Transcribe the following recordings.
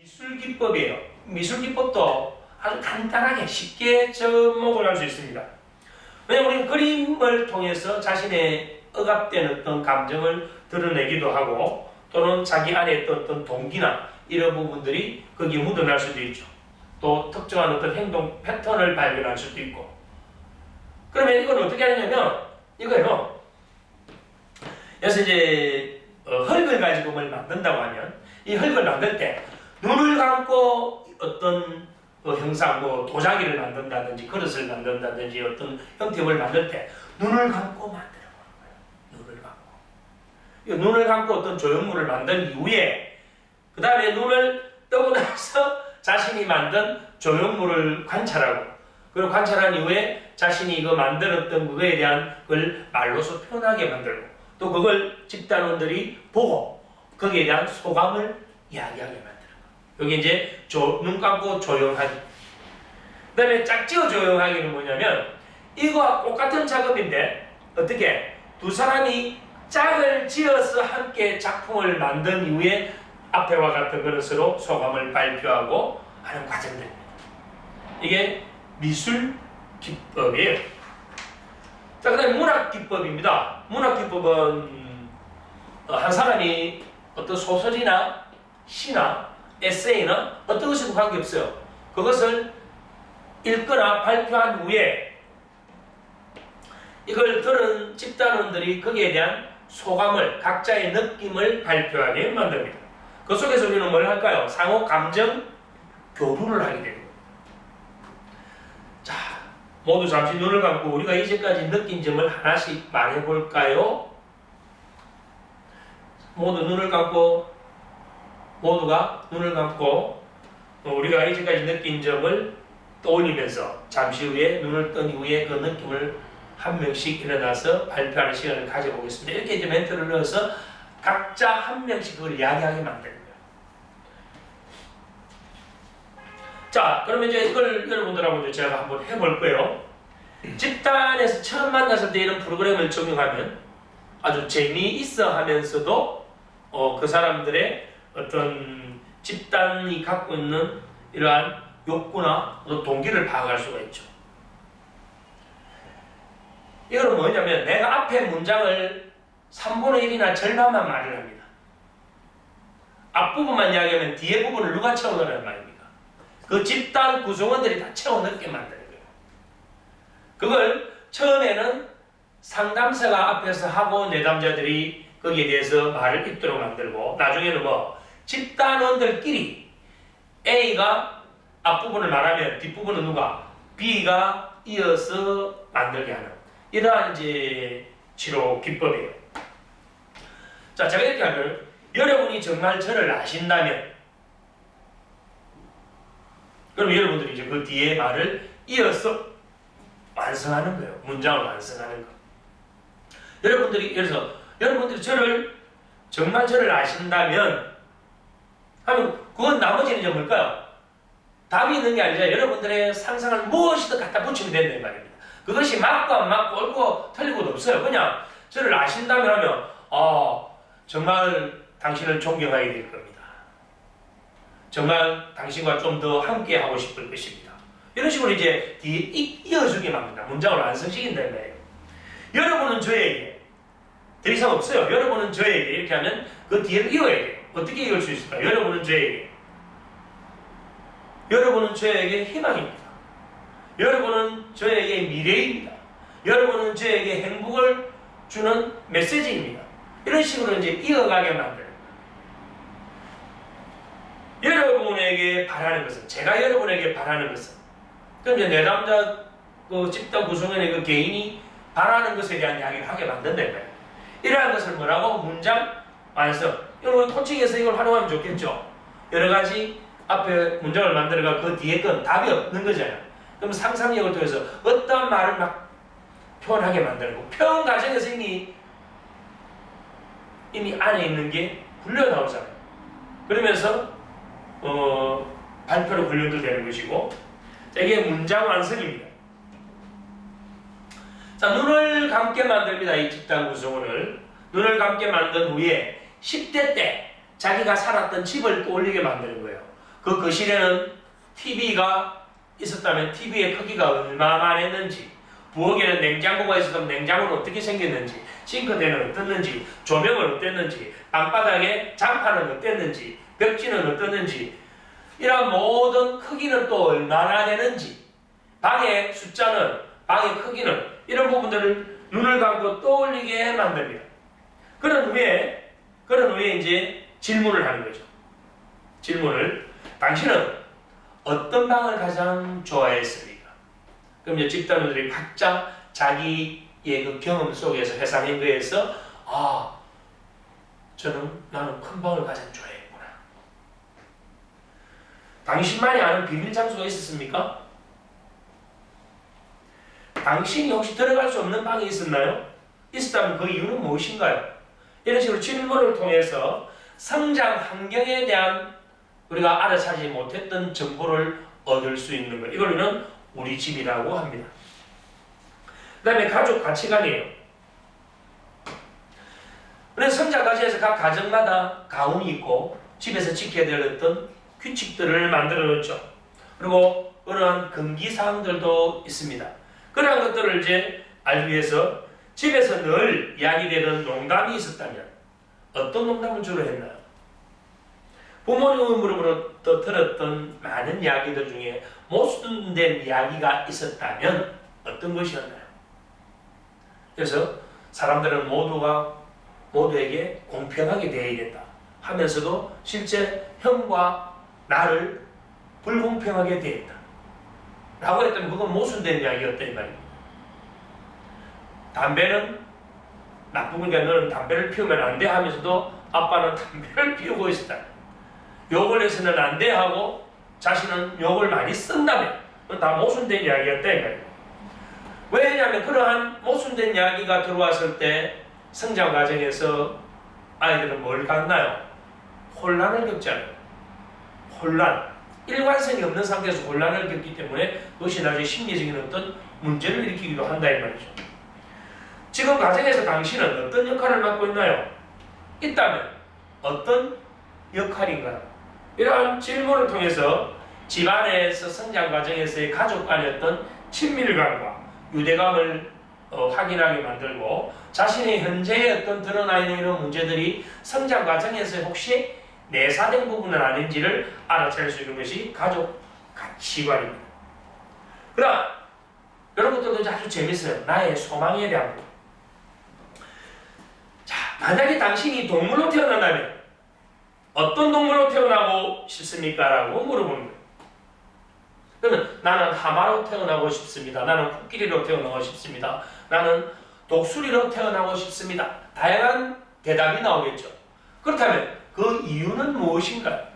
미술기법이에요. 미술기법도 아주 간단하게 쉽게 접목을 할 수 있습니다. 왜냐하면 우리는 그림을 통해서 자신의 억압된 어떤 감정을 드러내기도 하고 또는 자기 안에 어떤 동기나 이런 부분들이 거기에 묻어날 수도 있죠. 또 특정한 어떤 행동 패턴을 발견할 수도 있고. 그러면 이건 어떻게 하느냐면 이거예요. 그래서 이제 흙을 가지고 뭘 만든다고 하면 이 흙을 만들 때 눈을 감고 어떤 형상, 도자기를 만든다든지 그릇을 만든다든지 어떤 형태를 만들 때 눈을 감고 만드는 거예요. 눈을 감고. 눈을 감고 어떤 조형물을 만든 이후에 그 다음에 눈을 뜨고 나서 자신이 만든 조형물을 관찰하고 그리고 관찰한 이후에 자신이 이거 만들었던 그거에 대한 걸 말로서 표현하게 만들고 또 그걸 집단원들이 보고 거기에 대한 소감을 이야기하게 만드는 거예요. 여기 이제 눈 감고 조용하기. 그 다음에 짝지어 조용하기는 뭐냐면 이거와 똑같은 작업인데 어떻게 두 사람이 짝을 지어서 함께 작품을 만든 이후에 앞에와 같은 그릇으로 소감을 발표하고 하는 과정들입니다. 이게 미술 기법이에요. 자, 그 다음에 문학 기법입니다. 문학 기법은 한 사람이 어떤 소설이나 시나 에세이나 어떤 것이든 관계없어요. 그것을 읽거나 발표한 후에 이걸 들은 집단원들이 거기에 대한 소감을 각자의 느낌을 발표하게 만듭니다. 그 속에서 우리는 뭘 할까요? 상호 감정 교류를 하게 됩니다. 자, 모두 잠시 눈을 감고 우리가 이제까지 느낀 점을 하나씩 말해볼까요? 모두가 눈을 감고 우리가 이제까지 느낀 점을 떠올리면서 잠시 후에 눈을 뜬 이후에 그 느낌을 한 명씩 일어나서 발표하는 시간을 가져보겠습니다. 이렇게 이제 멘트를 넣어서 각자 한 명씩 그걸 이야기하게 만드는 거예요. 자, 그러면 이제 이걸 여러분들하고 이제 제가 한번 해볼 거예요. 집단에서 처음 만났을 때 이런 프로그램을 적용하면 아주 재미있어 하면서도 그 사람들의 어떤 집단이 갖고 있는 이러한 욕구나 동기를 파악할 수가 있죠. 이거는 뭐냐면 내가 앞에 문장을 3분의 1이나 절반만 말을 합니다. 앞부분만 이야기하면 뒤에 부분을 누가 채워넣으라는 말입니까? 그 집단 구성원들이 다 채워넣게 만드는 거예요. 그걸 처음에는 상담사가 앞에서 하고 내담자들이 거기에 대해서 말을 잇도록 만들고 나중에는 집단원들끼리 A가 앞부분을 말하면 뒷부분은 누가? B가 이어서 만들게 하는 이러한 이제 치료 기법이에요. 자, 제가 이렇게 하면 여러분이 정말 저를 아신다면 그럼 여러분들이 이제 그 뒤에 말을 이어서 완성하는 거예요. 문장을 완성하는 거. 여러분들이 정말 저를 아신다면 하면 그건 나머지는 이제 뭘까요? 답이 있는 게 아니라 여러분들의 상상을 무엇이든 갖다 붙이면 된다는 말입니다. 그것이 맞고 안 맞고 옳고 틀리고도 없어요. 그냥 저를 아신다면 하면 정말 당신을 존경하게 될 겁니다. 정말 당신과 좀 더 함께 하고 싶을 것입니다. 이런 식으로 이제 뒤에 이어주게 만든다. 문장을 완성시킨다는 거예요. 여러분은 저에게 더 이상 없어요. 여러분은 저에게 이렇게 하면 그 뒤를 이어야 돼요. 어떻게 이을 수 있을까요? 여러분은 저에게 희망입니다. 여러분은 저에게 미래입니다. 여러분은 저에게 행복을 주는 메시지입니다. 이런 식으로 이제 이어가게 만드는 거예요. 여러분에게 바라는 것은, 제가 여러분에게 바라는 것은, 그럼 이제 내담자 집단 구성원의 그 개인이 바라는 것에 대한 이야기를 하게 만든다는 거예요. 이러한 것을 뭐라고? 문장 완성. 여러분 코칭에서 이걸 활용하면 좋겠죠. 여러 가지 앞에 문장을 만들어가 그 뒤에 건 답이 없는 거잖아요. 그럼 상상력을 통해서 어떤 말을 막 표현하게 만드는 거. 표현 과정에서 이미 안에 있는 게 굴려 나오잖아요. 그러면서 발표로 훈련도 되는 것이고, 이게 문장 완성입니다. 자, 눈을 감게 만듭니다. 이 집단 구성원을. 눈을 감게 만든 후에 10대 때 자기가 살았던 집을 떠올리게 만드는 거예요. 그 거실에는 TV가 있었다면 TV의 크기가 얼마나 했는지, 부엌에는 냉장고가 있었다면 냉장고는 어떻게 생겼는지, 싱크대는 어땠는지, 조명은 어땠는지, 방바닥에 장판은 어땠는지, 벽지는 어땠는지, 이런 모든 크기는 또 얼마나 되는지, 방의 숫자는, 방의 크기는, 이런 부분들을 눈을 감고 떠올리게 만듭니다. 그런 후에 이제 질문을 하는 거죠. 질문을, 당신은 어떤 방을 가장 좋아했습니까? 그럼 이제 집단원들이 각자 자기의 그 경험 속에서 회상한 거에서 나는 큰 방을 가장 좋아했구나. 당신만이 아는 비밀 장소가 있었습니까? 당신이 혹시 들어갈 수 없는 방이 있었나요? 있었다면 그 이유는 무엇인가요? 이런 식으로 질문을 통해서 성장 환경에 대한 우리가 알아차지 못했던 정보를 얻을 수 있는 것. 이걸 우리는 우리 집이라고 합니다. 그 다음에 가족 가치관이에요. 우리는 성장 과정에서 각 가정마다 가훈이 있고 집에서 지켜야 될 어떤 규칙들을 만들어 놓죠. 그리고 그러한 금기사항들도 있습니다. 그러한 것들을 이제 알기 위해서 집에서 늘 이야기되는 농담이 있었다면 어떤 농담을 주로 했나요? 부모님으로부터 들었던 많은 이야기들 중에 모순된 이야기가 있었다면 어떤 것이었나요? 그래서 사람들은 모두에게 공평하게 대해야 된다 하면서도 실제 형과 나를 불공평하게 대했다 라고 했다면 그건 모순된 이야기였다 이 말입니다. 담배는 나쁜 거니까 너는 담배를 피우면 안 돼 하면서도 아빠는 담배를 피우고 있었다. 욕을 해서는 안 돼 하고 자신은 욕을 많이 쓴다면 그건 다 모순된 이야기였다 이 말이에요. 왜냐하면 그러한 모순된 이야기가 들어왔을 때 성장 과정에서 아이들은 뭘 갖나요? 혼란을 겪잖아요. 혼란. 일관성이 없는 상태에서 혼란을 겪기 때문에 그것이 나중에 심리적인 어떤 문제를 일으키기도 한다 이 말이죠. 지금 가정에서 당신은 어떤 역할을 맡고 있나요? 있다면 어떤 역할인가요? 이러한 질문을 통해서 집안에서 성장 과정에서의 가족 간의 어떤 친밀감과 유대감을 확인하게 만들고 자신의 현재의 어떤 드러나 있는 이런 문제들이 성장 과정에서 혹시 내사된 부분은 아닌지를 알아챌 수 있는 것이 가족 가치관입니다. 그러나 이런 것들도 아주 재밌어요. 나의 소망에 대한 것. 자, 만약에 당신이 동물로 태어난다면 어떤 동물로 태어나고 싶습니까? 라고 물어보는 거예요. 그러면 나는 하마로 태어나고 싶습니다. 나는 코끼리로 태어나고 싶습니다. 나는 독수리로 태어나고 싶습니다. 다양한 대답이 나오겠죠. 그렇다면 그 이유는 무엇인가요?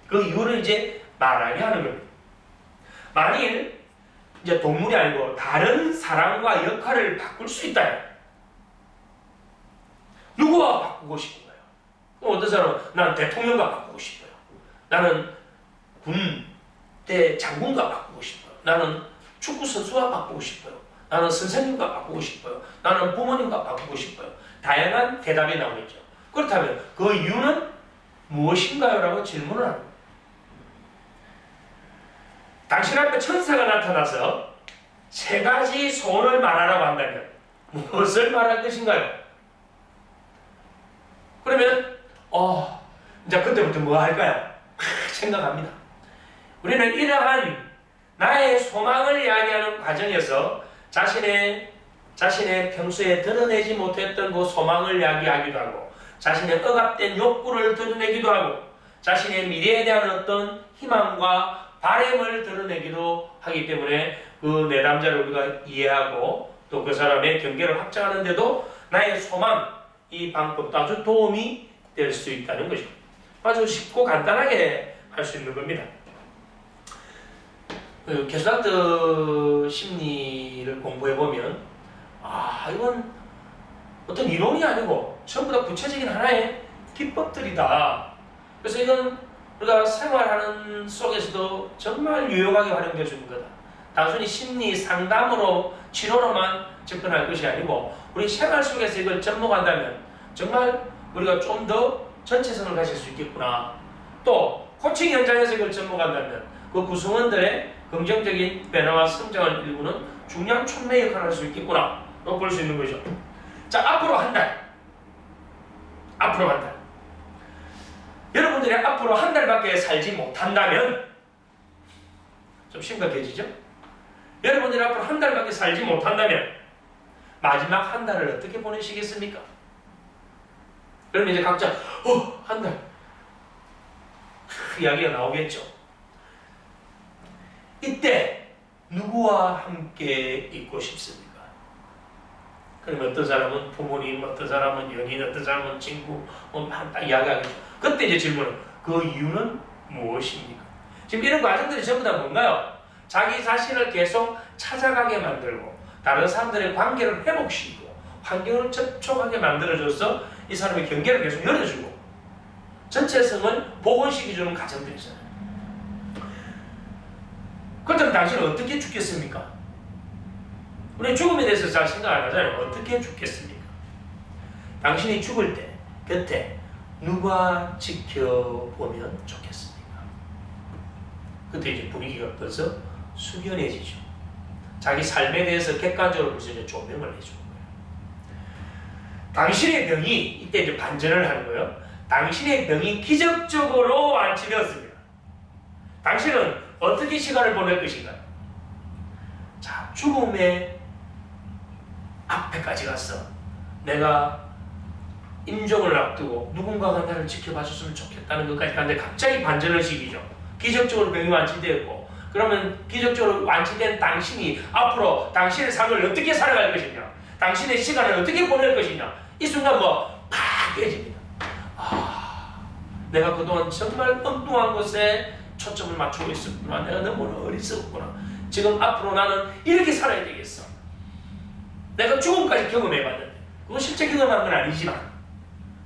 그 이유를 이제 말하게 하는 겁니다. 만일 이제 동물이 아니고 다른 사람과 역할을 바꿀 수 있다면 누구와 바꾸고 싶은가요? 어떤 사람은 나는 대통령과 바꾸고 싶어요. 나는 군대 장군과 바꾸고 싶어요. 나는 축구 선수와 바꾸고 싶어요. 나는 선생님과 바꾸고 싶어요. 나는 부모님과 바꾸고 싶어요. 다양한 대답이 나오겠죠. 그렇다면 그 이유는 무엇인가요? 라고 질문을 합니다. 당신 앞에 천사가 나타나서 세 가지 소원을 말하라고 한다면 무엇을 말할 것인가요? 그러면 이제 그때부터 뭐 할까요? 생각합니다. 우리는 이러한 나의 소망을 이야기하는 과정에서 자신의 평소에 드러내지 못했던 그 소망을 이야기하기도 하고 자신의 억압된 욕구를 드러내기도 하고 자신의 미래에 대한 어떤 희망과 바람을 드러내기도 하기 때문에 그 내담자를 우리가 이해하고 또 그 사람의 경계를 확장하는데도 나의 소망, 이 방법도 아주 도움이 될 수 있다는 것이죠. 아주 쉽고 간단하게 할 수 있는 겁니다. 개수학적 심리를 공부해보면 이건 어떤 이론이 아니고 전부 다 구체적인 하나의 기법들이다. 그래서 이건 우리가 생활하는 속에서도 정말 유용하게 활용될 수 있는 거다. 단순히 심리 상담으로 치료로만 접근할 것이 아니고 우리 생활 속에서 이걸 접목한다면 정말 우리가 좀 더 전체성을 가질 수 있겠구나. 또 코칭 현장에서 이걸 접목한다면 그 구성원들의 긍정적인 변화와 성장을 일구는 중요한 촉매 역할을 할 수 있겠구나 볼 수 있는 거죠. 자, 앞으로 한 달. 앞으로 한 달. 여러분들이 앞으로 한 달밖에 살지 못한다면 좀 심각해지죠? 여러분들이 앞으로 한 달밖에 살지 못한다면 마지막 한 달을 어떻게 보내시겠습니까? 그러면 이제 각자 한 달 이야기가 나오겠죠. 이때 누구와 함께 있고 싶습니까? 그럼 어떤 사람은 부모님, 어떤 사람은 연인, 어떤 사람은 친구, 딱 이야기하겠죠. 그때 이제 질문은 그 이유는 무엇입니까? 지금 이런 과정들이 전부 다 뭔가요? 자기 자신을 계속 찾아가게 만들고 다른 사람들의 관계를 회복시키고 환경을 접촉하게 만들어줘서 이 사람의 경계를 계속 열어주고 전체성을 복원시켜주는 과정들이잖아요. 그렇다면 당신은 어떻게 죽겠습니까? 우리 죽음에 대해서 잘 생각 안 하잖아요. 어떻게 죽겠습니까? 당신이 죽을 때 곁에 누가 지켜보면 좋겠습니까? 그때 이제 분위기가 벌써 숙연해지죠. 자기 삶에 대해서 객관적으로 이제 조명을 해주는 거예요. 당신의 병이 이때 이제 반전을 하는 거예요. 당신의 병이 기적적으로 완치되었습니다. 당신은 어떻게 시간을 보낼 것인가? 자, 죽음의 앞에까지 갔어. 내가 임종을 앞두고 누군가가 나를 지켜봐 줬으면 좋겠다는 것까지 갔는데 갑자기 반전을 시키죠. 기적적으로 병이 완치되었고 그러면 기적적으로 완치된 당신이 앞으로 당신의 삶을 어떻게 살아갈 것이냐, 당신의 시간을 어떻게 보낼 것이냐, 이 순간 팍 깨집니다. 내가 그동안 정말 엉뚱한 것에 초점을 맞추고 있었구나. 내가 너무 어리석었구나. 지금 앞으로 나는 이렇게 살아야 되겠어. 내가 죽음까지 경험해봤는데 그건 실제 경험한 건 아니지만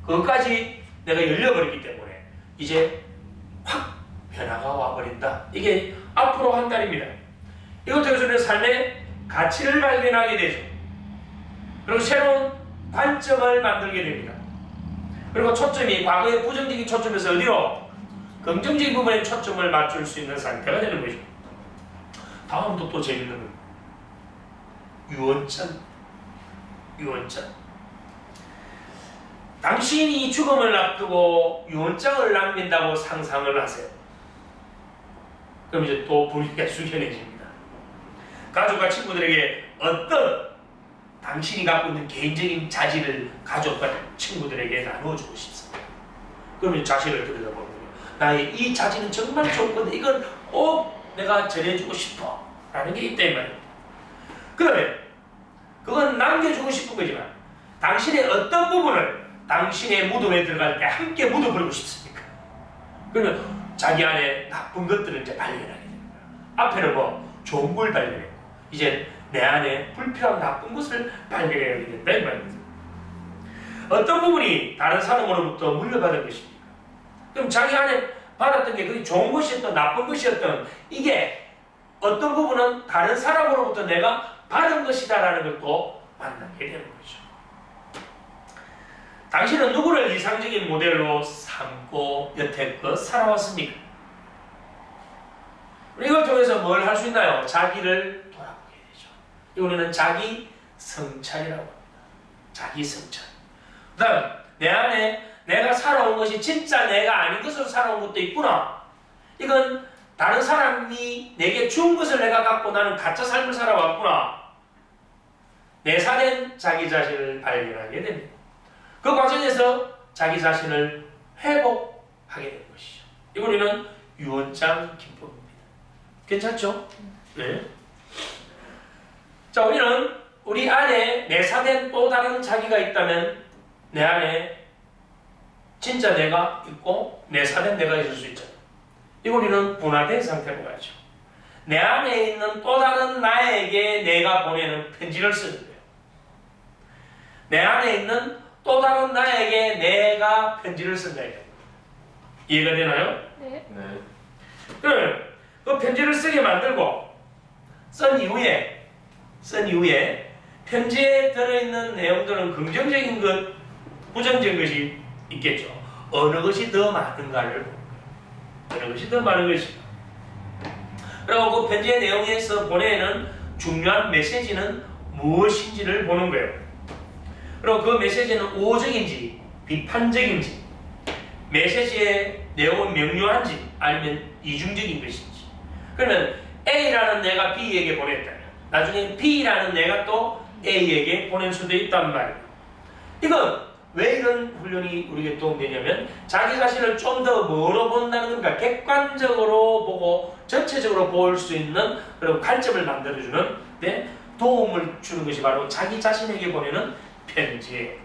그것까지 내가 열려버렸기 때문에 이제 확 변화가 와버린다. 이게 앞으로 한 달입니다. 이것 통해서 우리는 삶의 가치를 발견하게 되죠. 그리고 새로운 관점을 만들게 됩니다. 그리고 초점이 과거의 부정적인 초점에서 어디로? 긍정적인 부분에 초점을 맞출 수 있는 상태가 되는 거죠. 다음도 또 재밌는 거. 유언장. 당신이 죽음을 앞두고 유언장을 남긴다고 상상을 하세요. 그럼 이제 또 분위기가 숙연해집니다. 가족과 친구들에게 어떤 당신이 갖고 있는 개인적인 자질을 가족과 친구들에게 나누어주고 싶습니다. 그러면 자신을 들여다보는 거예요. 나의 이 자질은 정말 좋거든. 이건 꼭 내가 전해주고 싶어. 라는 게 있다 이 말입니다. 그러면 그건 남겨주고 싶은 거지만 당신의 어떤 부분을 당신의 무덤에 들어갈 때 함께 묻어버리고 싶습니까? 그러면 자기 안에 나쁜 것들을 이제 발견하게 되는 거예요. 앞에는 좋은 걸 발견했고 이제 내 안에 불필요한 나쁜 것을 발견하게 된다 이 말입니다. 어떤 부분이 다른 사람으로부터 물려받은 것입니까? 그럼 자기 안에 받았던 게 그게 좋은 것이었던 나쁜 것이었던 이게 어떤 부분은 다른 사람으로부터 내가 받은 것이다 라는 걸 또 만나게 되는 거죠. 당신은 누구를 이상적인 모델로 삼고 여태껏 살아왔습니까? 이걸 통해서 뭘 할 수 있나요? 자기를 돌아보게 되죠. 이거는 자기 성찰이라고 합니다. 자기 성찰. 그 다음 내 안에 내가 살아온 것이 진짜 내가 아닌 것으로 살아온 것도 있구나. 이건 다른 사람이 내게 준 것을 내가 갖고 나는 가짜 삶을 살아왔구나. 내사된 자기 자신을 발견하게 됩니다. 그 과정에서 자기 자신을 회복하게 되는 것이죠. 이거 우리는 유언장 기법입니다. 괜찮죠? 네. 자, 우리는 우리 안에 내사된 또 다른 자기가 있다면 내 안에 진짜 내가 있고 내사된 내가 있을 수 있잖아요. 이거 우리는 분화된 상태로 가야죠. 내 안에 있는 또 다른 나에게 내가 보내는 편지를 쓰는 거예요. 내 안에 있는 또 다른 나에게 내가 편지를 쓴다. 이해가 되나요? 네. 그러면 그 편지를 쓰게 만들고 쓴 이후에 편지에 들어있는 내용들은 긍정적인 것, 부정적인 것이 있겠죠. 어느 것이 더 많은가를 볼 거예요. 하는 것이 더 많은 것입니다. 그리고 그 편지의 내용에서 보내는 중요한 메시지는 무엇인지를 보는 거예요. 그리고 그 메시지는 우호적인지 비판적인지, 메시지의 내용은 명료한지 아니면 이중적인 것인지. 그러면 A라는 내가 B에게 보냈다면 나중에 B라는 내가 또 A에게 보낼 수도 있단 말이에요. 이건 왜 이런 훈련이 우리에게 도움되냐면 자기 자신을 좀 더 멀어 본다는 겁니다. 객관적으로 보고 전체적으로 볼 수 있는 그런 관점을 만들어주는 도움을 주는 것이 바로 자기 자신에게 보내는 편지예요.